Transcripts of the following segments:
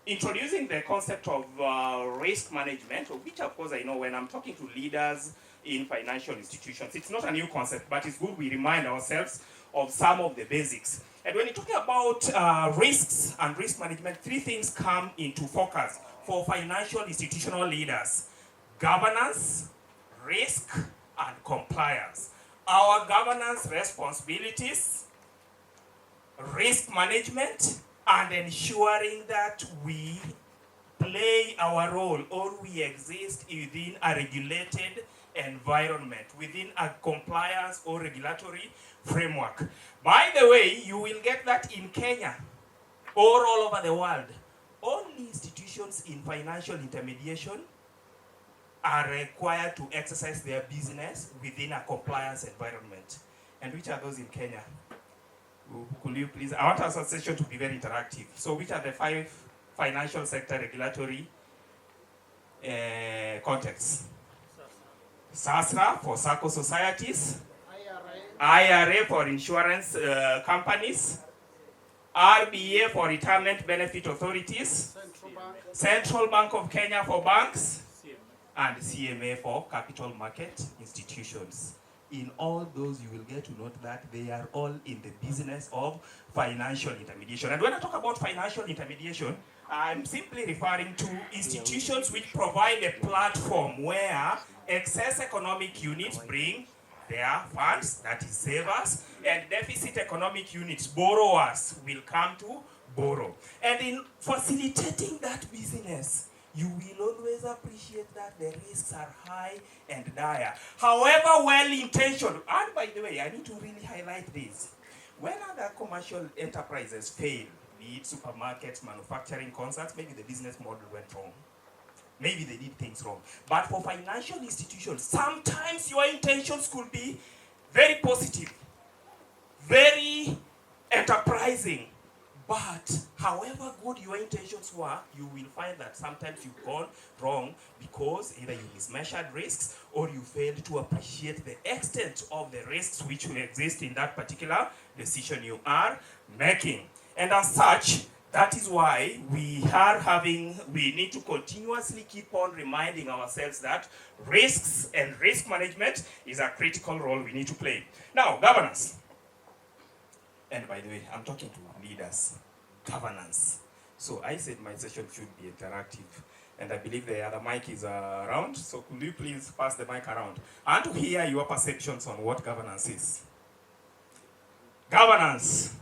introducing the concept of risk management, which of course I know when I'm talking to leaders in financial institutions, it's not a new concept, but it's good we remind ourselves of some of the basics. And when you're talking about risks and risk management, three things come into focus for financial institutional leaders: governance, risk, and compliance. Our governance responsibilities, risk management, and ensuring that we play our role or we exist within a regulated environment, within a compliance or regulatory framework. By the way, you will get that in Kenya or all over the world. Only institutions in financial intermediation are required to exercise their business within a compliance environment. And which are those in Kenya? Could you please, I want our session to be very interactive. So which are the 5 financial sector regulatory contexts? SASRA for Sacco societies, IRA for insurance companies, RBA for retirement benefit authorities, Central Bank of Kenya for banks, and CMA for capital market institutions. In all those, you will get to note that they are all in the business of financial intermediation. And when I talk about financial intermediation, I'm simply referring to institutions which provide a platform where excess economic units bring their funds, that is savers, and deficit economic units, borrowers, will come to borrow. And in facilitating that business, you will always appreciate that the risks are high and dire. However well-intentioned, and by the way, I need to really highlight this. When other commercial enterprises fail, be it supermarkets, manufacturing concerns, maybe the business model went wrong. Maybe they did things wrong. But for financial institutions, sometimes your intentions could be very positive, very enterprising. But however good your intentions were, you will find that sometimes you've gone wrong because either you mismeasured risks or you failed to appreciate the extent of the risks which will exist in that particular decision you are making. And as such, that is why we need to continuously keep on reminding ourselves that risks and risk management is a critical role we need to play. Now, governance. And by the way, I'm talking to leaders. Governance. So I said my session should be interactive. And I believe the other mic is around. So could you please pass the mic around? And to hear your perceptions on what governance is. Governance.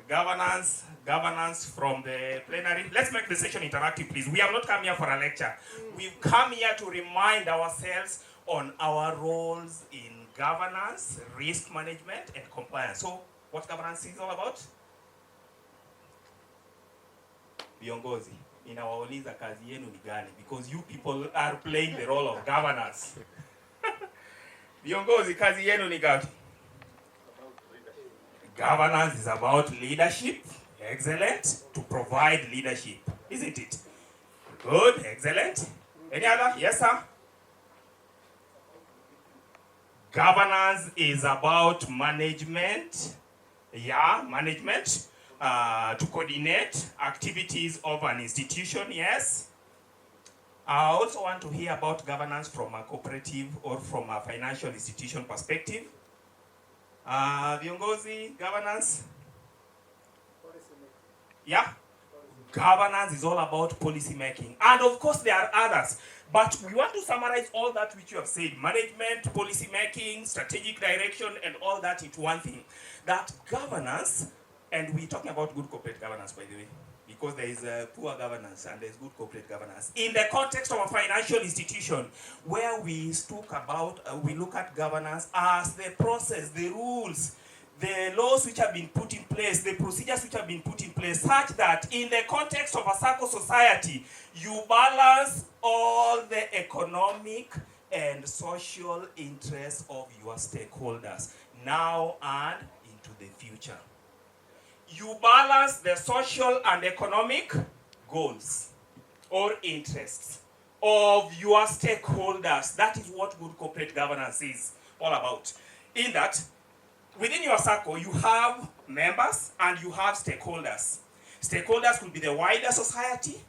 Governance from the plenary. Let's make the session interactive, please. We have not come here for a lecture. We've come here to remind ourselves on our roles in governance, risk management, and compliance. So, what governance is all about? Viongozi, inawauliza kazi yenu ni gani? Because you people are playing the role of governance. Viongozi, kazi yenu ni gani? Governance is about leadership. Excellent. To provide leadership, isn't it? Good. Excellent. Any other? Yes, sir. Governance is about management. Yeah, management. To coordinate activities of an institution. Yes. I also want to hear about governance from a cooperative or from a financial institution perspective. Viongozi, governance? Yeah? Governance is all about policy making. And of course there are others. But we want to summarize all that which you have said. Management, policy making, strategic direction, and all that into one thing. That governance, and we're talking about good corporate governance, by the way. Because there is poor governance and there is good corporate governance. In the context of a financial institution, where we talk about, we look at governance as the process, the rules, the laws which have been put in place, the procedures which have been put in place, such that in the context of a Sacco society, you balance all the economic and social interests of your stakeholders, now and into the future. You balance the social and economic goals or interests of your stakeholders. That is what good corporate governance is all about. In that, within your Sacco, you have members and you have stakeholders. Stakeholders could be the wider society.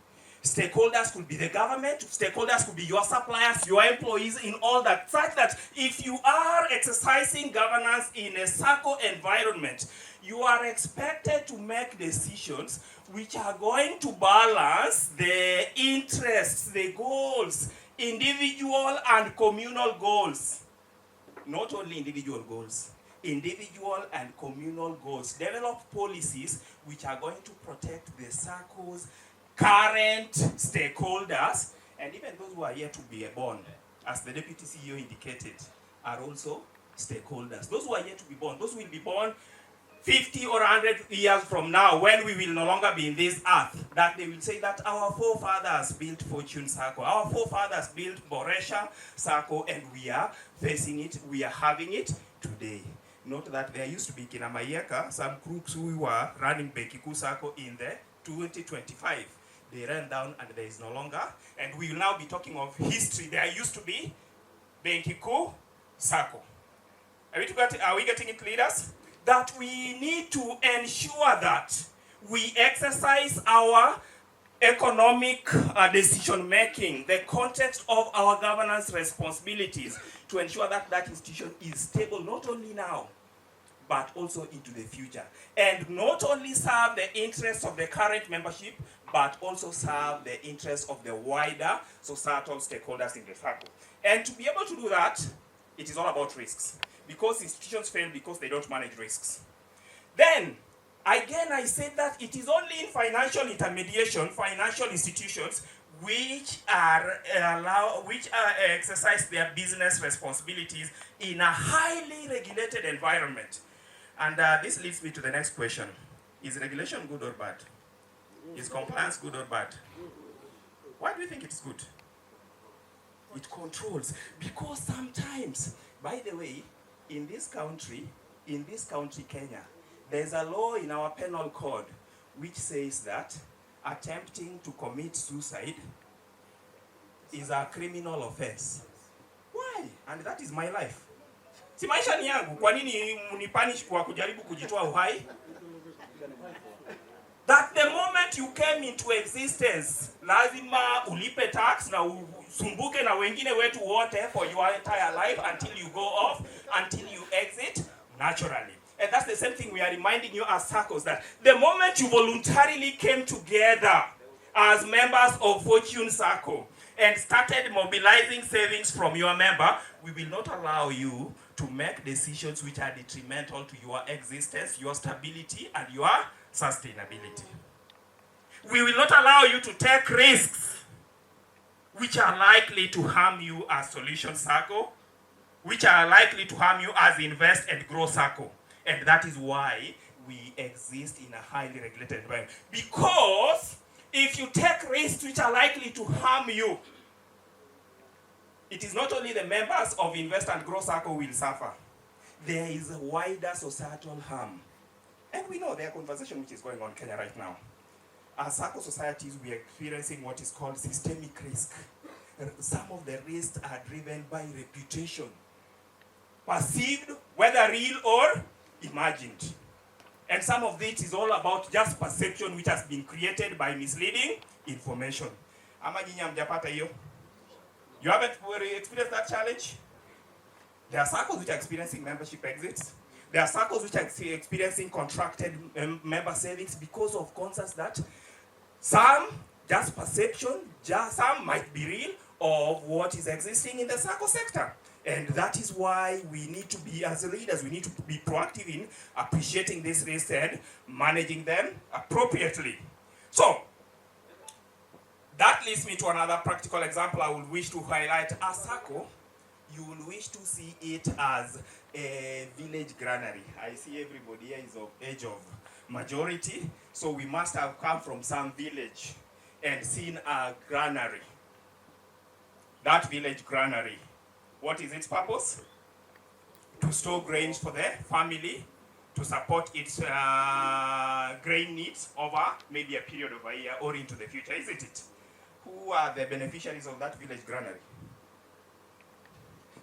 Stakeholders could be the government. Stakeholders could be your suppliers, your employees, in all that. Such that if you are exercising governance in a Sacco environment, you are expected to make decisions which are going to balance the interests, the goals, individual and communal goals. Not only individual goals, individual and communal goals. Develop policies which are going to protect the Sacco's current stakeholders, and even those who are yet to be born, as the Deputy CEO indicated, are also stakeholders. Those who are yet to be born, those who will be born 50 or 100 years from now, when we will no longer be in this earth, that they will say that our forefathers built Fortune Sacco, our forefathers built Boresha Sacco, and we are facing it, we are having it today. Note that there used to be Kina Mayieka, some crooks who were running Bekiku Sacco in the 2025. They ran down and there is no longer. And we will now be talking of history. There used to be Benkiku Sacco. Are we getting it, leaders? That we need to ensure that we exercise our economic decision making, the context of our governance responsibilities, to ensure that that institution is stable not only now, but also into the future. And not only serve the interests of the current membership, but also serve the interests of the wider societal stakeholders in the Sacco. And to be able to do that, it is all about risks. Because institutions fail because they don't manage risks. Then, again, I said that it is only in financial intermediation, financial institutions, which exercise their business responsibilities in a highly regulated environment. And this leads me to the next question. Is regulation good or bad? Is compliance good or bad? Why do you think it's good? It controls. Because sometimes, by the way, in this country, Kenya, there's a law in our penal code which says that attempting to commit suicide is a criminal offense. Why? And that is my life. Si maisha ni yangu, kwa nini munipanish kwa kujaribu kujitoa uhai? That the moment you came into existence, lazima ulipe tax na usumbuke na wengine wetu wote for your entire life until you go off, until you exit naturally. And that's the same thing we are reminding you as SACCOs, that the moment you voluntarily came together as members of Fortune Sacco and started mobilizing savings from your member, we will not allow you to make decisions which are detrimental to your existence, your stability, and your sustainability. We will not allow you to take risks which are likely to harm you as Solution Sacco, which are likely to harm you as Invest and Grow Sacco. And that is why we exist in a highly regulated environment. Because if you take risks which are likely to harm you, it is not only the members of Invest and Grow Sacco will suffer. There is a wider societal harm. And we know there are conversation which is going on in Kenya right now. As Sacco societies, we are experiencing what is called systemic risk. Some of the risks are driven by reputation. Perceived, whether real or imagined. And some of it is all about just perception which has been created by misleading information. You haven't experienced that challenge? There are SACCOs which are experiencing membership exits. There are SACCOs which are experiencing contracted member savings because of concerns that some, just perception, some might be real of what is existing in the SACCO sector. And that is why we need to be, as leaders, we need to be proactive in appreciating these risks and managing them appropriately. So, that leads me to another practical example I would wish to highlight. As Sacco, you will wish to see it as a village granary. I see everybody here is of age of majority, so we must have come from some village and seen a granary. That village granary, what is its purpose? To store grains for the family, to support its grain needs over maybe a period of a year or into the future, isn't it? Who are the beneficiaries of that village granary?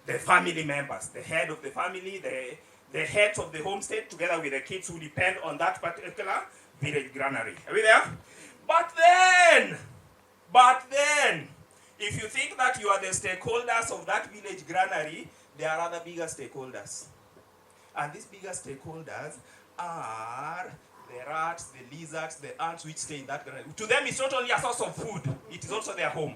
The family members, the head of the family, the heads of the homestead, together with the kids who depend on that particular village granary. Are we there? But then, if you think that you are the stakeholders of that village granary, there are other bigger stakeholders. And these bigger stakeholders are the rats, the lizards, the ants which stay in that granary. To them, it's not only a source of food, it is also their home.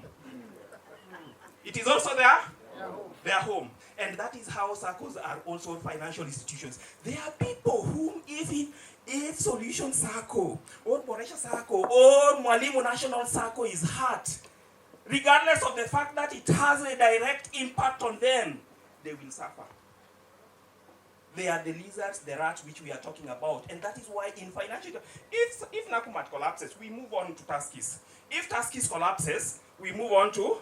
It is also their home. And that is how SACCOs are also financial institutions. There are people whom if Solution Sacco, or Boresha Sacco, or Mwalimu National Sacco is hurt, regardless of the fact that it has a direct impact on them, they will suffer. They are the lizards, the rats which we are talking about. And that is why in financial, if Nakumat collapses, we move on to Tuskys. If Tuskys collapses, we move on to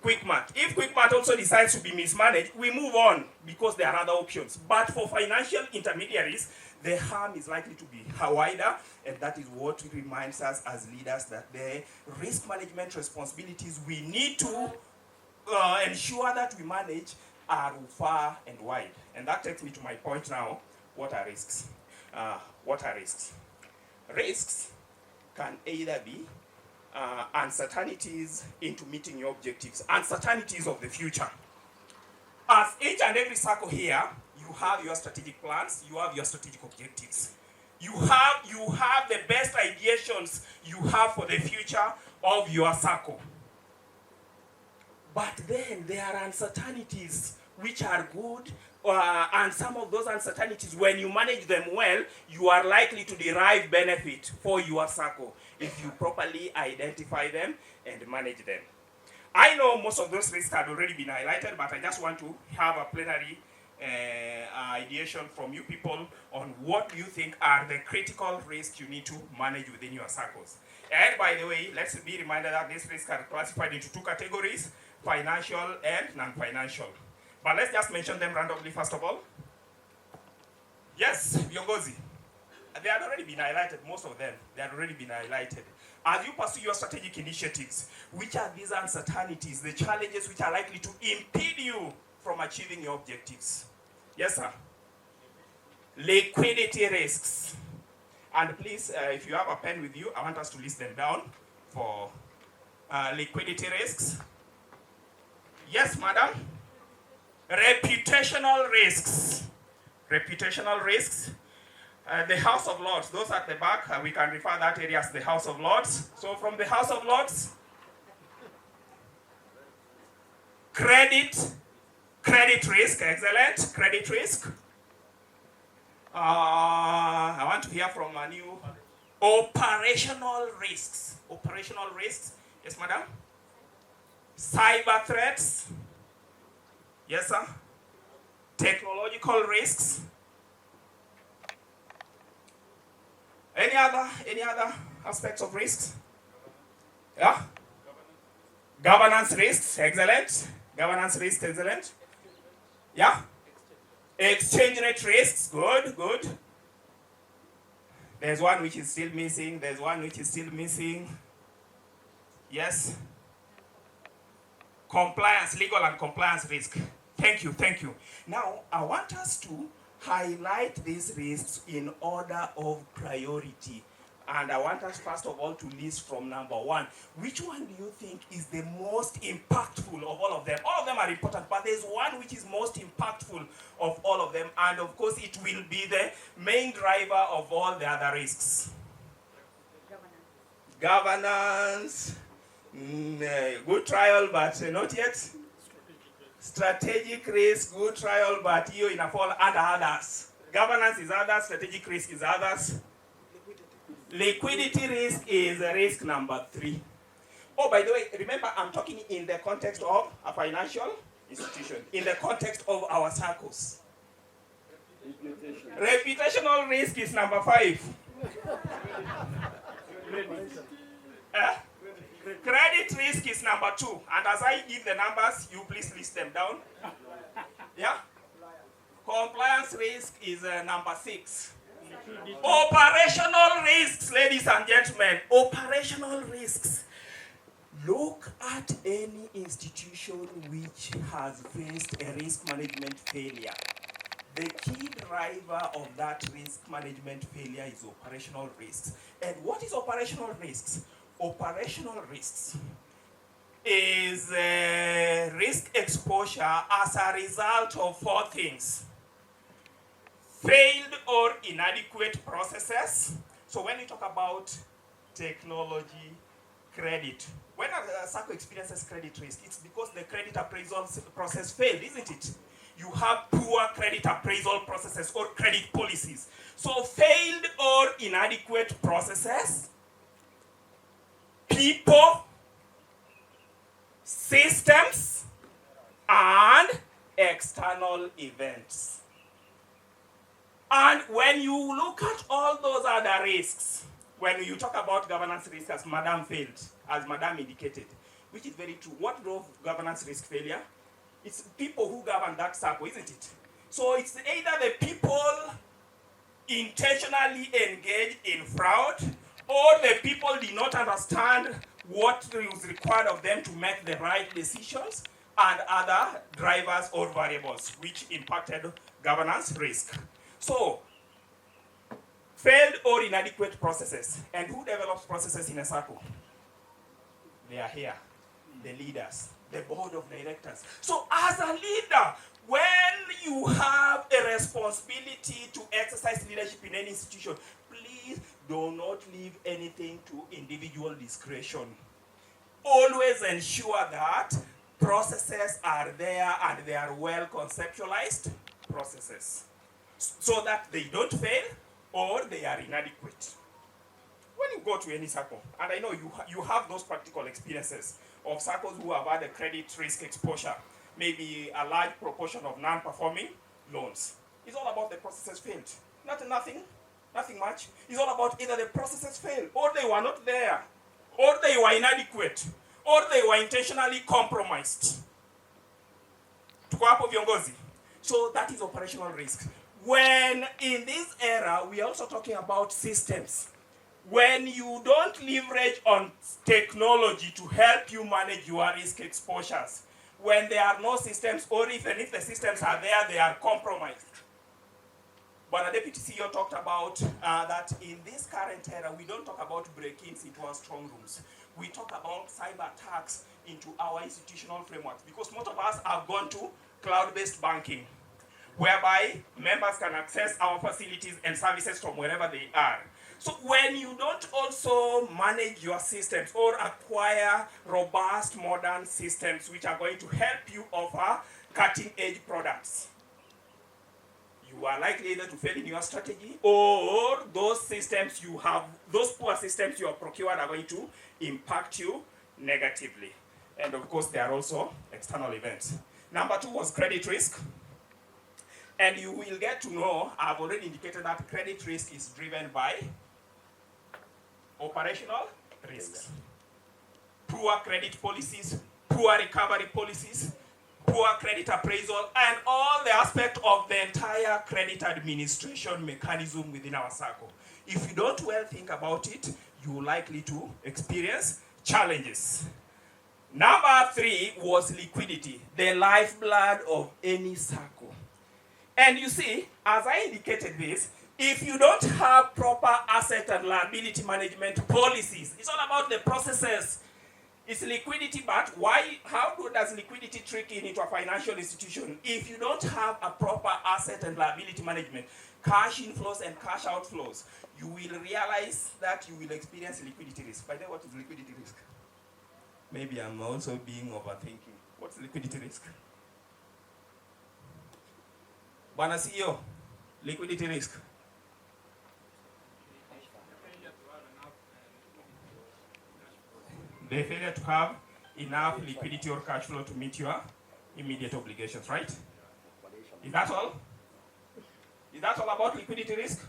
Quickmart. If Quickmart also decides to be mismanaged, we move on because there are other options. But for financial intermediaries, the harm is likely to be wider, and that is what reminds us as leaders that the risk management responsibilities we need to ensure that we manage are far and wide. And that takes me to my point now. What are risks? What are risks? Risks can either be uncertainties into meeting your objectives, uncertainties of the future. As each and every SACCO here, you have your strategic plans, you have your strategic objectives. You have the best ideations you have for the future of your SACCO. But then there are uncertainties which are good, and some of those uncertainties, when you manage them well, you are likely to derive benefit for your SACCO if you properly identify them and manage them. I know most of those risks have already been highlighted, but I just want to have a plenary ideation from you people on what you think are the critical risks you need to manage within your SACCOs. And by the way, let's be reminded that these risks are classified into two categories: financial and non-financial. But let's just mention them randomly first of all. Yes, viongozi. They had already been highlighted, most of them. They had already been highlighted. As you pursue your strategic initiatives, which are these uncertainties, the challenges which are likely to impede you from achieving your objectives? Yes, sir. Liquidity risks. And please, if you have a pen with you, I want us to list them down for liquidity risks. Yes, madam. Reputational risks. Reputational risks. The House of Lords, those at the back, we can refer that area as the House of Lords. So from the House of Lords, credit risk, excellent, credit risk. I want to hear from a new operational risks. Operational risks, yes madam. Cyber threats, yes sir. Technological risks. Any other aspects of risks? Yeah? Governance risks, excellent. Governance risks, excellent. Yeah? Exchange rate risks, good. There's one which is still missing. Yes? Compliance, legal and compliance risk. Thank you. Now, I want us to highlight these risks in order of priority. And I want us first of all to list from number one. Which one do you think is the most impactful of all of them? All of them are important, but there's one which is most impactful of all of them. And of course, it will be the main driver of all the other risks. Governance. Good trial, but not yet. Strategic risk, good trial, but you in a fall under others. Governance is others, strategic risk is others. Liquidity risk is risk number 3. Oh, by the way, remember I'm talking in the context of a financial institution, in the context of our SACCOs. Reputational risk is number 5. Credit risk is number 2. And as I give the numbers, you please list them down. Yeah? Compliance risk is number 6. Operational risks, ladies and gentlemen. Operational risks. Look at any institution which has faced a risk management failure. the key driver of that risk management failure is operational risks. And what is operational risks? Operational risks is risk exposure as a result of 4 things. Failed or inadequate processes. So when we talk about technology, credit, when a Sacco experiences credit risk, it's because the credit appraisal process failed, isn't it? You have poor credit appraisal processes or credit policies. So failed or inadequate processes, people, systems, and external events. And when you look at all those other risks, when you talk about governance risk as Madam indicated, which is very true. What drove governance risk failure? It's people who govern that Sacco, isn't it? So it's either the people intentionally engaged in fraud, or the people did not understand what is required of them to make the right decisions, and other drivers or variables which impacted governance risk. So, failed or inadequate processes. And who develops processes in a Sacco? They are here, the leaders, the board of directors. So as a leader, when you have a responsibility to exercise leadership in any institution, please do not leave anything to individual discretion. Always ensure that processes are there and they are well conceptualized processes, so that they don't fail or they are inadequate. When you go to any Sacco, and I know you have those practical experiences of Saccos who have had a credit risk exposure, maybe a large proportion of non-performing loans. It's all about the processes failed. Nothing much. It's all about either the processes failed, or they were not there, or they were inadequate, or they were intentionally compromised. Tuko hapo viongozi. So that is operational risk. When in this era, we are also talking about systems. When you don't leverage on technology to help you manage your risk exposures, when there are no systems, or even if the systems are there, they are compromised. But the Deputy CEO talked about that in this current era, we don't talk about break-ins into our strong rooms. We talk about cyber attacks into our institutional frameworks, because most of us have gone to cloud-based banking, whereby members can access our facilities and services from wherever they are. So when you don't also manage your systems or acquire robust modern systems which are going to help you offer cutting-edge products, you are likely either to fail in your strategy, or those systems you have, those poor systems you have procured are going to impact you negatively. And of course, there are also external events. Number 2 was credit risk. And you will get to know, I've already indicated that credit risk is driven by operational risks. Poor credit policies, poor recovery policies, poor credit appraisal, and all the aspect of the entire credit administration mechanism within our Sacco. If you don't well think about it, you're likely to experience challenges. Number 3 was liquidity, the lifeblood of any Sacco. And you see, as I indicated this, if you don't have proper asset and liability management policies, it's all about the processes. It's liquidity, but how does liquidity trick in into a financial institution? If you don't have a proper asset and liability management, cash inflows and cash outflows, you will realize that you will experience liquidity risk. By the way, what is liquidity risk? Maybe I'm also being overthinking. What's liquidity risk? Bwana CEO, liquidity risk. The failure to have enough liquidity or cash flow to meet your immediate obligations, right? Is that all? Is that all about liquidity risk?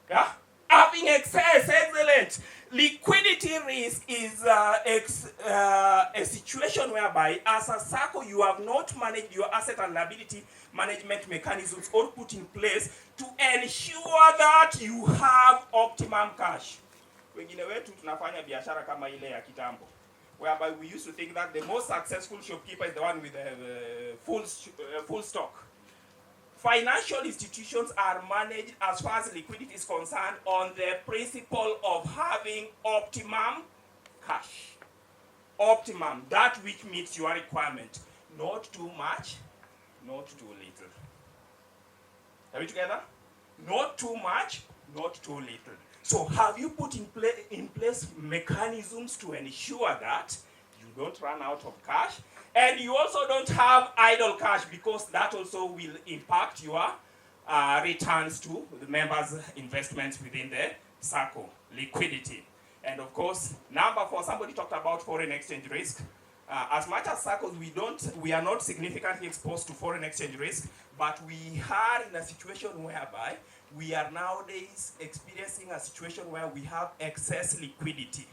Yeah? Having excess, excellent. Liquidity risk is a situation whereby, as a Sacco, you have not managed your asset and liability management mechanisms or put in place to ensure that you have optimum cash. Wengine wetu tunafanya biashara kama ile ya kitambo, whereby we used to think that the most successful shopkeeper is the one with full stock. Financial institutions are managed, as far as liquidity is concerned, on the principle of having optimum cash. Optimum, that which meets your requirement. Not too much, not too little. Are we together? Not too much, not too little. So have you put in place mechanisms to ensure that you don't run out of cash, and you also don't have idle cash, because that also will impact your returns to the members' investments within the Sacco, liquidity. And of course, number 4, somebody talked about foreign exchange risk. As much as Saccos, we are not significantly exposed to foreign exchange risk, but we are in a situation whereby we are nowadays experiencing a situation where we have excess liquidity.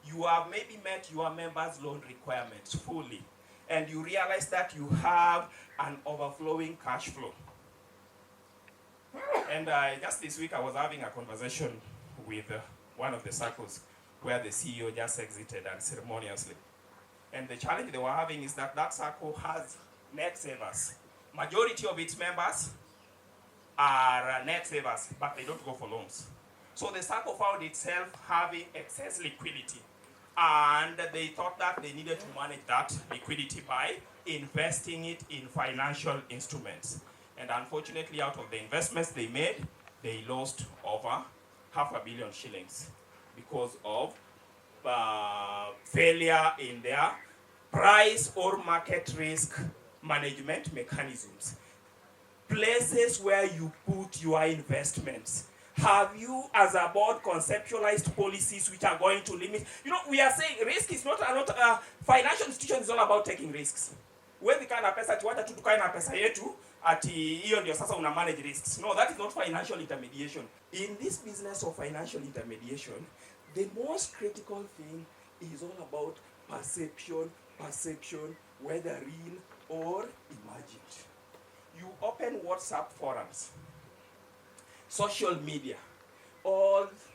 You have maybe met your members' loan requirements fully, and you realize that you have an overflowing cash flow. And just this week I was having a conversation with one of the Saccos where the CEO just exited unceremoniously. And the challenge they were having is that Sacco has net savers. Majority of its members are net savers, but they don't go for loans. So the Sacco found itself having excess liquidity. And they thought that they needed to manage that liquidity by investing it in financial instruments. And unfortunately, out of the investments they made, they lost over $500 million shillings because of failure in their price or market risk management mechanisms. Places where you put your investments. Have you, as a board, conceptualized policies which are going to limit? You know, we are saying risk is not financial institution is all about taking risks. Huwezi kaa na pesa ati wacha tu tukae na pesa yetu ati hiyo ndio sasa una manage risks. No, that is not financial intermediation. In this business of financial intermediation, the most critical thing is all about perception, whether real or imagined. You open WhatsApp forums, social media,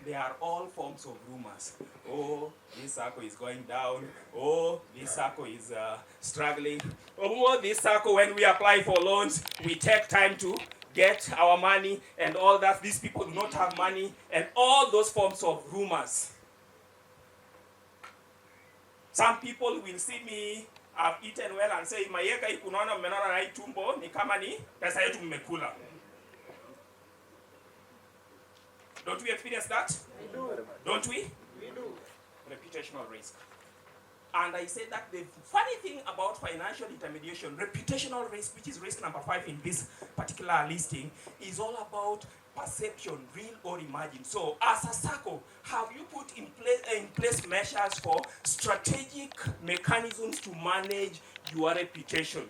they are all forms of rumors. Oh, this Sacco is going down. Oh, this Sacco is struggling. Oh, this Sacco, when we apply for loans, we take time to get our money and all that. These people do not have money, and all those forms of rumors. Some people will see me, I've eaten well, and say, Mayieka, ikunaona mmenona na hii tumbo, ni kama ni pesa yetu mmekula. Don't we experience that? We do. Don't we? We do. Reputational risk. And I said that the funny thing about financial intermediation, reputational risk, which is risk number 5 in this particular listing, is all about perception, real or imagined. So as a Sacco, have you put in place measures for strategic mechanisms to manage your reputation?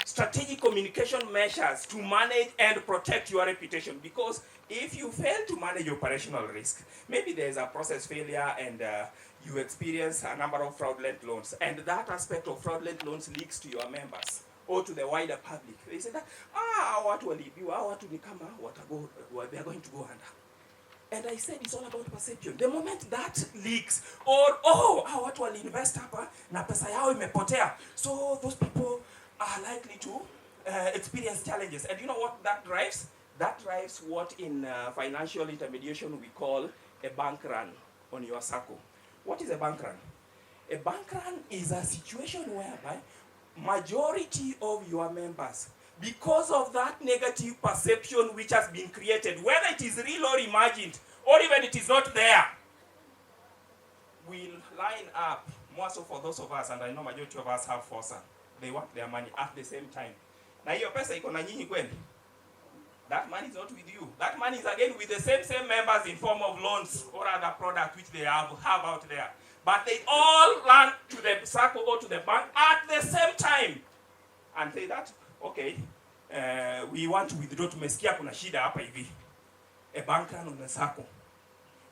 Strategic communication measures to manage and protect your reputation, because if you fail to manage operational risk, maybe there's a process failure and you experience a number of fraudulent loans, and that aspect of fraudulent loans leaks to your members or to the wider public. They say that, watu waliibiwa, watu ni kama they are going to go under. And I said it's all about perception. The moment that leaks, or watu wali invest hapa na pesa yao imepotea, so those people are likely to experience challenges. And you know what that drives? That drives what in financial intermediation we call a bank run on your Sacco. What is a bank run? A bank run is a situation whereby majority of your members, because of that negative perception which has been created, whether it is real or imagined, or even it is not there, will line up, more so for those of us, and I know majority of us have FOSA, they want their money at the same time. Na hiyo pesa iko na nyinyi kweli? That money is not with you. That money is again with the same members in form of loans or other products which they have out there. But they all run to the Sacco or to the bank at the same time and say that, okay, we want to withdraw, tumesikia kuna shida hapa hivi. A bank run on the Sacco.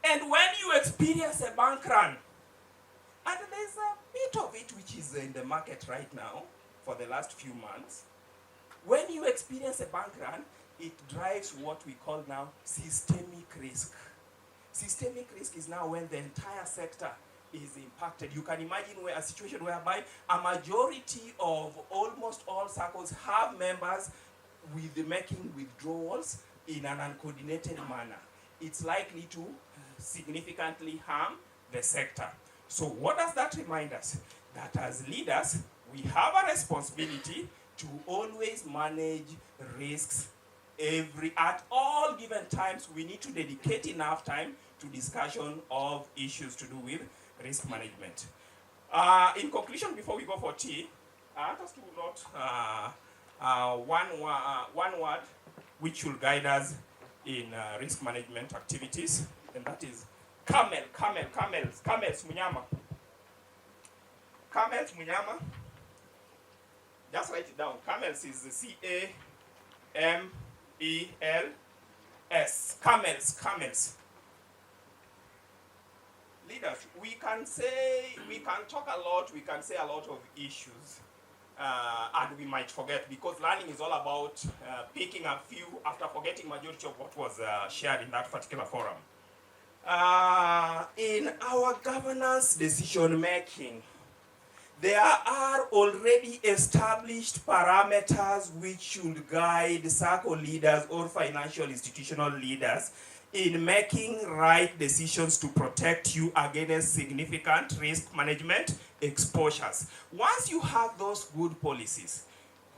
And when you experience a bank run, and there's a bit of it which is in the market right now for the last few months, when you experience a bank run, it drives what we call now systemic risk. Systemic risk is now when the entire sector is impacted. You can imagine a situation whereby a majority of almost all Saccos have members with making withdrawals in an uncoordinated manner. It's likely to significantly harm the sector. So what does that remind us? That as leaders, we have a responsibility to always manage risks at all given times. We need to dedicate enough time to discussion of issues to do with risk management. In conclusion, before we go for tea, I want us to note one word which will guide us in risk management activities, and that is camels, munyama. Camels, munyama. Just write it down. Camels is C-A-M-E-L-S. Camels. Leaders, we can talk a lot, we can say a lot of issues, and we might forget, because learning is all about picking a few after forgetting majority of what was shared in that particular forum. In our governance decision making, there are already established parameters which should guide Sacco leaders or financial institutional leaders in making right decisions to protect you against significant risk management exposures. Once you have those good policies,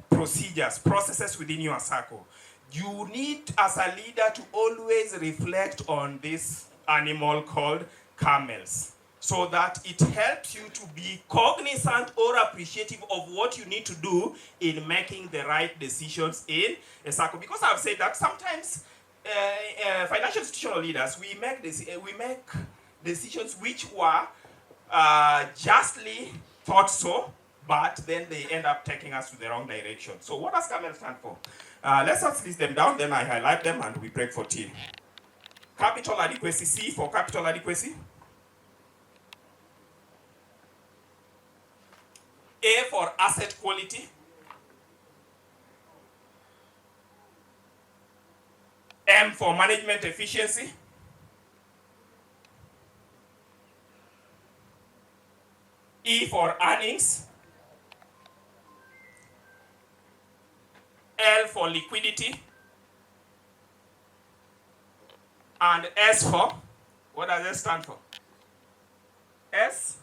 procedures, processes within your Sacco, you need as a leader to always reflect on this animal called camels, so that it helps you to be cognizant or appreciative of what you need to do in making the right decisions in a Sacco. Because I've said that sometimes financial institutional leaders, we make decisions which were justly thought so, but then they end up taking us to the wrong direction. So what does CAMEL stand for? Let's just list them down, then I highlight them and we break for tea. Capital adequacy, C for capital adequacy. A for asset quality. M for management efficiency. E for earnings. L for liquidity. And S for, what does S stand for? S?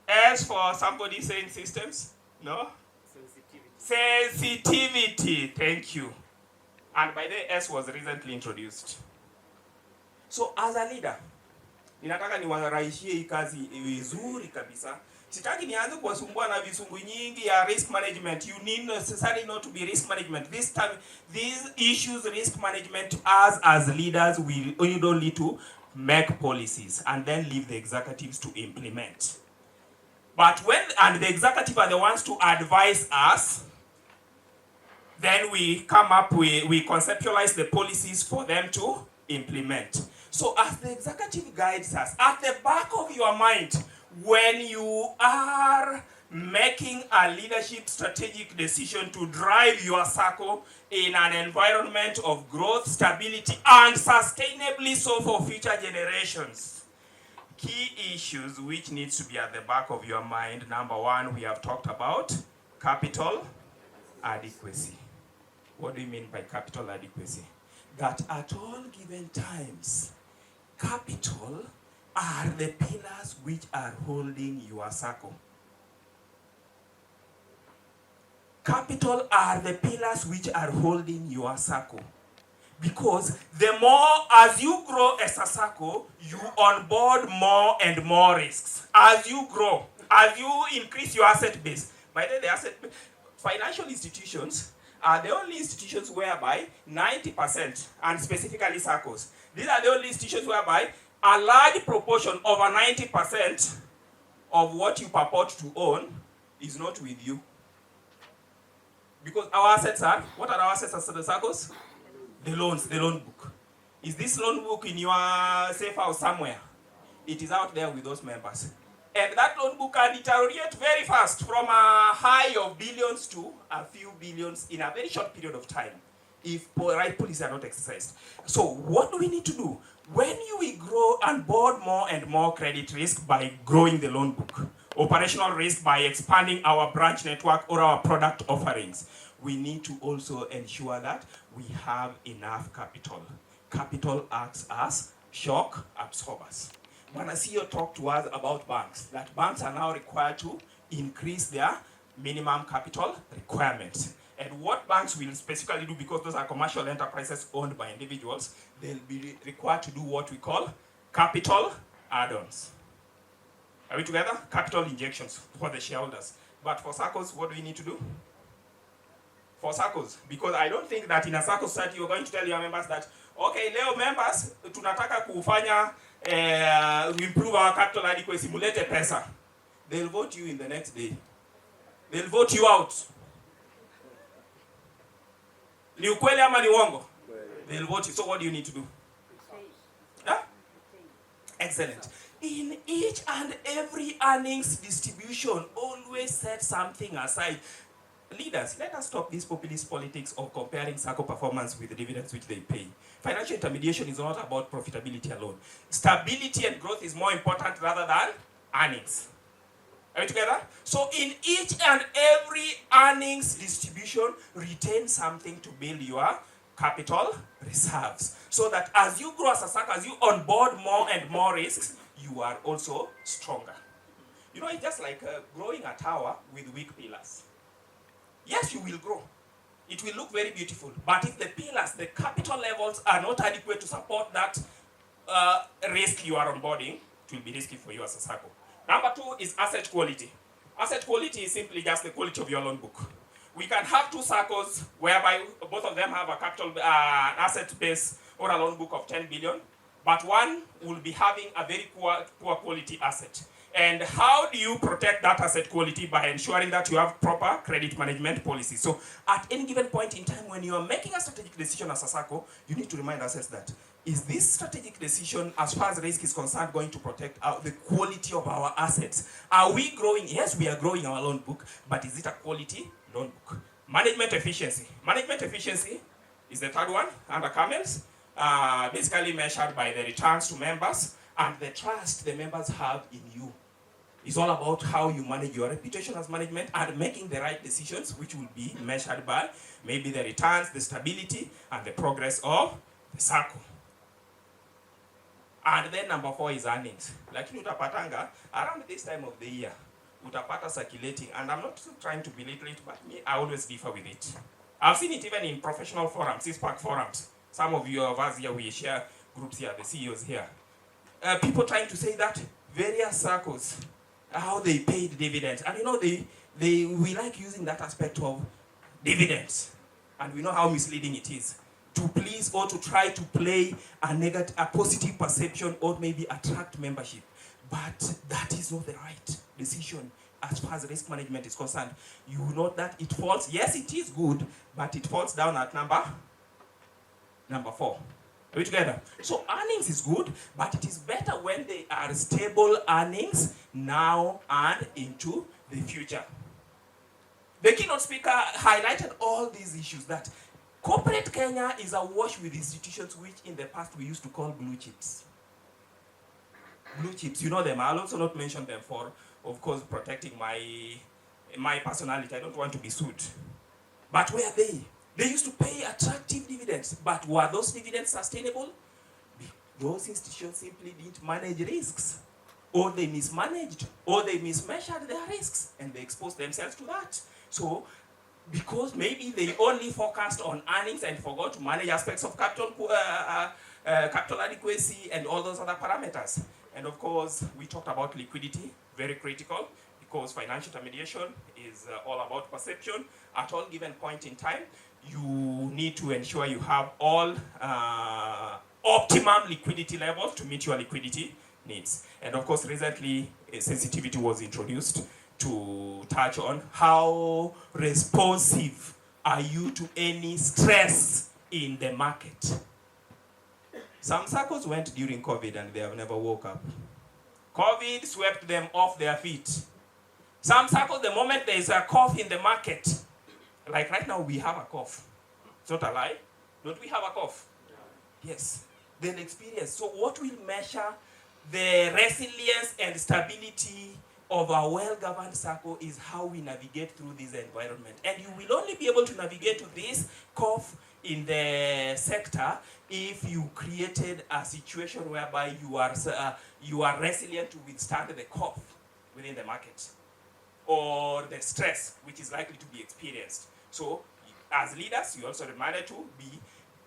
S for somebody saying systems? No? Sensitivity. Thank you. And by the way, S was recently introduced. So as a leader, ninataka niwarahisishie hii kazi vizuri kabisa. Sitaki nianze kuwasumbua na visungu nyingi ya risk management. You need necessarily not to be risk management. This time, these issues, risk management, as leaders, we don't need to make policies and then leave the executives to implement. But the executive are the ones to advise us, then we come up, we conceptualize the policies for them to implement. So as the executive guides us, at the back of your mind, when you are making a leadership strategic decision to drive your Sacco in an environment of growth, stability, and sustainably so for future generations, key issues which needs to be at the back of your mind. Number one, we have talked about capital adequacy. What do you mean by capital adequacy? That at all given times, capital are the pillars which are holding your Sacco. Capital are the pillars which are holding your Sacco. Because the more, as you grow as a Sacco, you onboard more and more risks. As you grow, as you increase your asset base. By the way, the asset base, financial institutions are the only institutions whereby 90%, and specifically SACCOs, these are the only institutions whereby a large proportion, over 90% of what you purport to own is not with you. Because our assets are, what are our assets as the SACCOs? The loans, the loan book. Is this loan book in your safe house somewhere? It is out there with those members. And that loan book can deteriorate very fast from a high of billions to a few billions in a very short period of time if right policies are not exercised. So what do we need to do? When we grow and board more and more credit risk by growing the loan book, operational risk by expanding our branch network or our product offerings, we need to also ensure that we have enough capital. Capital acts as shock absorbers. Bwana CEO talked to us about banks, that banks are now required to increase their minimum capital requirements. And what banks will specifically do, because those are commercial enterprises owned by individuals, they'll be required to do what we call capital add-ons. Are we together? Capital injections for the shareholders. But for SACCOs, what do we need to do? For SACCOs, because I don't think that in a SACCO society you're going to tell your members that, okay, leo members, tunataka kufanya improve our capital adequacy, mulete pesa. They'll vote you in the next day. They'll vote you out. Ni ukweli ama ni uongo? They'll vote you. So what do you need to do? Huh? Excellent. In each and every earnings distribution, always set something aside. Leaders, let us stop this populist politics of comparing SACCO performance with the dividends which they pay. Financial intermediation is not about profitability alone. Stability and growth is more important rather than earnings. Are we together? So in each and every earnings distribution, retain something to build your capital reserves. So that as you grow as a SACCO, as you onboard more and more risks, you are also stronger. You know, it's just like growing a tower with weak pillars. Yes, you will grow. It will look very beautiful. But if the pillars, the capital levels are not adequate to support that risk you are onboarding, it will be risky for you as a SACCO. Number 2 is asset quality. Asset quality is simply just the quality of your loan book. We can have 2 SACCOs whereby both of them have a capital asset base or a loan book of 10 billion, but one will be having a very poor quality asset. And how do you protect that asset quality? By ensuring that you have proper credit management policies. So at any given point in time when you are making a strategic decision as a SACCO, you need to remind ourselves that, is this strategic decision, as far as risk is concerned, going to protect the quality of our assets? Are we growing? Yes, we are growing our loan book, but is it a quality loan book? Management efficiency. Management efficiency is the third one under CAMELS, basically measured by the returns to members and the trust the members have in you. It's all about how you manage your reputation as management and making the right decisions, which will be measured by maybe the returns, the stability, and the progress of the SACCO. And then number 4 is earnings. Lakini utapatanga, around this time of the year, utapata circulating, and I'm not trying to belittle it, but me, I always differ with it. I've seen it even in professional forums, CISPAC forums. Some of you of us here, we share groups here, the CEOs here. People trying to say that various SACCOs, how they paid dividends. And you know, we like using that aspect of dividends. And we know how misleading it is. To please or to try to play a positive perception or maybe attract membership. But that is not the right decision as far as risk management is concerned. You know that it falls, yes, it is good, but it falls down at number 4. Are we together? So earnings is good, but it is better when they are stable earnings now and into the future. The keynote speaker highlighted all these issues, that corporate Kenya is awash with institutions which in the past we used to call blue chips. Blue chips, you know them. I'll also not mention them for, of course, protecting my personality. I don't want to be sued. But where are they? They used to pay attractive dividends, but were those dividends sustainable? Those institutions simply didn't manage risks, or they mismanaged, or they mismeasured their risks, and they exposed themselves to that. So, because maybe they only focused on earnings and forgot to manage aspects of capital adequacy and all those other parameters. And of course, we talked about liquidity, very critical, because financial intermediation is all about perception. At all given point in time, you need to ensure you have all optimum liquidity levels to meet your liquidity needs. And of course, recently, a sensitivity was introduced to touch on how responsive are you to any stress in the market. Some SACCOs went during COVID and they have never woke up. COVID swept them off their feet. Some SACCOs, the moment there is a cough in the market, like right now we have a cough. It's not a lie. Don't we have a cough? Yes. Then experience. So what will measure the resilience and stability of a well-governed Sacco is how we navigate through this environment. And you will only be able to navigate to this cough in the sector if you created a situation whereby you are resilient to withstand the cough within the market or the stress which is likely to be experienced. So as leaders, you also reminded to be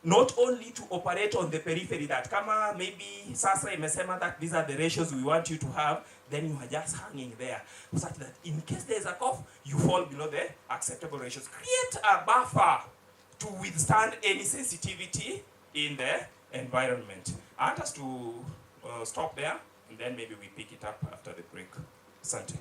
not only to operate on the periphery, that kama maybe sasa imesema that these are the ratios we want you to have, then you are just hanging there, such that in case there is a cough, you fall below the acceptable ratios. Create a buffer to withstand any sensitivity in the environment. I want us to stop there, and then maybe we pick it up after the break. Asante.